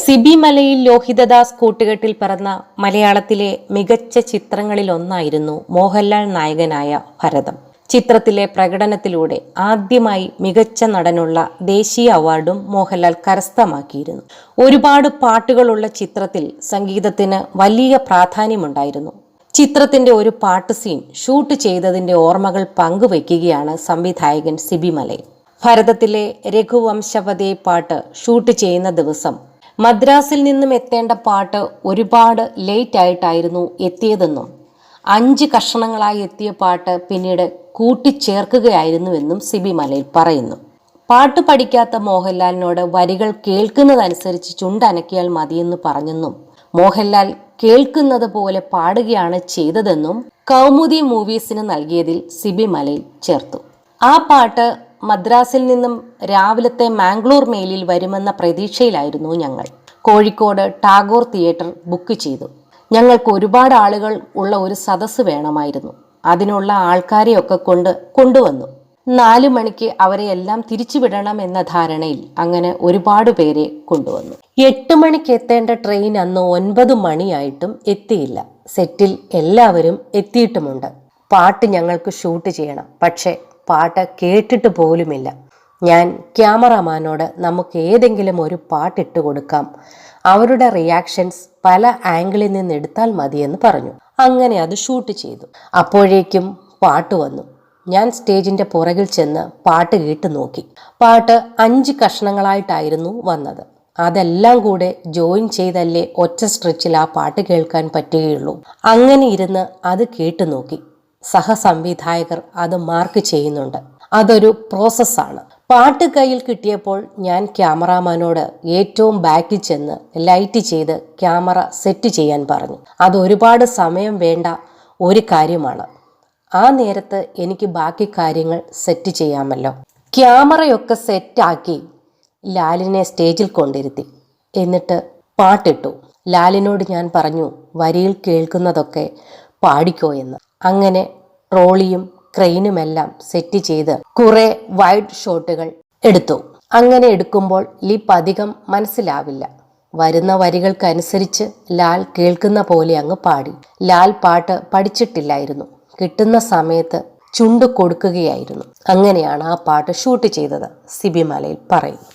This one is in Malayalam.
സിബി മലയിൽ ലോഹിതദാസ് കൂട്ടുകെട്ടിൽ പിറന്ന മലയാളത്തിലെ മികച്ച ചിത്രങ്ങളിലൊന്നായിരുന്നു മോഹൻലാൽ നായകനായ ഭരതം. ചിത്രത്തിലെ പ്രകടനത്തിലൂടെ ആദ്യമായി മികച്ച നടനുള്ള ദേശീയ അവാർഡും മോഹൻലാൽ കരസ്ഥമാക്കിയിരുന്നു. ഒരുപാട് പാട്ടുകളുള്ള ചിത്രത്തിൽ സംഗീതത്തിന് വലിയ പ്രാധാന്യമുണ്ടായിരുന്നു. ചിത്രത്തിന്റെ ഒരു പാട്ട് സീൻ ഷൂട്ട് ചെയ്തതിന്റെ ഓർമ്മകൾ പങ്കുവയ്ക്കുകയാണ് സംവിധായകൻ സിബി മലയിൽ. ഭരതത്തിലെ രഘുവംശവദേ പാട്ട് ഷൂട്ട് ചെയ്യുന്ന ദിവസം മദ്രാസിൽ നിന്നും എത്തേണ്ട പാട്ട് ഒരുപാട് ലേറ്റ് ആയിട്ടായിരുന്നു എത്തിയതെന്നും 5 കഷണങ്ങളായി എത്തിയ പാട്ട് പിന്നീട് കൂട്ടിച്ചേർക്കുകയായിരുന്നുവെന്നും സിബി മലയിൽ പറയുന്നു. പാട്ട് പഠിക്കാത്ത മോഹൻലാലിനോട് വരികൾ കേൾക്കുന്നതനുസരിച്ച് ചുണ്ടനക്കിയാൽ മതിയെന്ന് പറഞ്ഞെന്നും മോഹൻലാൽ കേൾക്കുന്നത് പോലെ പാടുകയാണ് ചെയ്തതെന്നും കൗമുദി മൂവീസിന് നൽകിയതിൽ സിബി മലയിൽ ചേർത്തു. ആ പാട്ട് മദ്രാസിൽ നിന്നും രാവിലത്തെ മാംഗ്ലൂർ മെയിലിൽ വരുമെന്ന പ്രതീക്ഷയിലായിരുന്നു ഞങ്ങൾ. കോഴിക്കോട് ടാഗോർ തിയേറ്റർ ബുക്ക് ചെയ്തു. ഞങ്ങൾക്ക് ഒരുപാട് ആളുകൾ ഉള്ള ഒരു സദസ്സ് വേണമായിരുന്നു. അതിനുള്ള ആൾക്കാരെയൊക്കെ കൊണ്ടുവന്നു. 4 മണിക്ക് അവരെ എല്ലാം തിരിച്ചുവിടണം എന്ന ധാരണയിൽ അങ്ങനെ ഒരുപാട് പേരെ കൊണ്ടുവന്നു. 8 മണിക്ക് എത്തേണ്ട ട്രെയിൻ അന്ന് 9 മണിയായിട്ടും എത്തിയില്ല. സെറ്റിൽ എല്ലാവരും എത്തിയിട്ടുമുണ്ട്. പാട്ട് ഞങ്ങൾക്ക് ഷൂട്ട് ചെയ്യണം. പക്ഷെ പാട്ട് കേട്ടിട്ട് പോലുമില്ല. ഞാൻ ക്യാമറാമാനോട് നമുക്ക് ഏതെങ്കിലും ഒരു പാട്ടിട്ട് കൊടുക്കാം, അവരുടെ റിയാക്ഷൻസ് പല ആംഗിളിൽ നിന്ന് എടുത്താൽ മതിയെന്ന് പറഞ്ഞു. അങ്ങനെ അത് ഷൂട്ട് ചെയ്തു. അപ്പോഴേക്കും പാട്ട് വന്നു. ഞാൻ സ്റ്റേജിന്റെ പുറകിൽ ചെന്ന് പാട്ട് കേട്ട് നോക്കി. പാട്ട് 5 കഷണങ്ങളായിട്ടായിരുന്നു വന്നത്. അതെല്ലാം കൂടെ ജോയിൻ ചെയ്തല്ലേ ഒറ്റ സ്ട്രെച്ചിൽ ആ പാട്ട് കേൾക്കാൻ പറ്റുകയുള്ളൂ. അങ്ങനെ ഇരുന്ന് അത് കേട്ടു നോക്കി. സഹസംവിധായകർ അത് മാർക്ക് ചെയ്യുന്നുണ്ട്. അതൊരു പ്രോസസ്സാണ്. പാട്ട് കയ്യിൽ കിട്ടിയപ്പോൾ ഞാൻ ക്യാമറാമാനോട് ഏറ്റവും ബാക്കിൽ ചെന്ന് ലൈറ്റ് ചെയ്ത് ക്യാമറ സെറ്റ് ചെയ്യാൻ പറഞ്ഞു. അത് ഒരുപാട് സമയം വേണ്ട ഒരു കാര്യമാണ്. ആ നേരത്ത് എനിക്ക് ബാക്കി കാര്യങ്ങൾ സെറ്റ് ചെയ്യാമല്ലോ. ക്യാമറയൊക്കെ സെറ്റാക്കി ലാലിനെ സ്റ്റേജിൽ കൊണ്ടിരുത്തി. എന്നിട്ട് പാട്ടിട്ടു. ലാലിനോട് ഞാൻ പറഞ്ഞു, വരിയിൽ കേൾക്കുന്നതൊക്കെ പാടിക്കോ എന്ന്. അങ്ങനെ ട്രോളിയും ക്രെയിനുമെല്ലാം സെറ്റ് ചെയ്ത് കുറെ വൈഡ് ഷോട്ടുകൾ എടുത്തു. അങ്ങനെ എടുക്കുമ്പോൾ ലിപ്പ് അധികം മനസ്സിലാവില്ല. വരുന്ന വരികൾക്കനുസരിച്ച് ലാൽ കേൾക്കുന്ന പോലെ അങ്ങ് പാടി. ലാൽ പാട്ട് പഠിച്ചിട്ടില്ലായിരുന്നു. കിട്ടുന്ന സമയത്ത് ചുണ്ട് കൊടുക്കുകയായിരുന്നു. അങ്ങനെയാണ് ആ പാട്ട് ഷൂട്ട് ചെയ്തത്, സിബി മലയിൽ പറയുന്നു.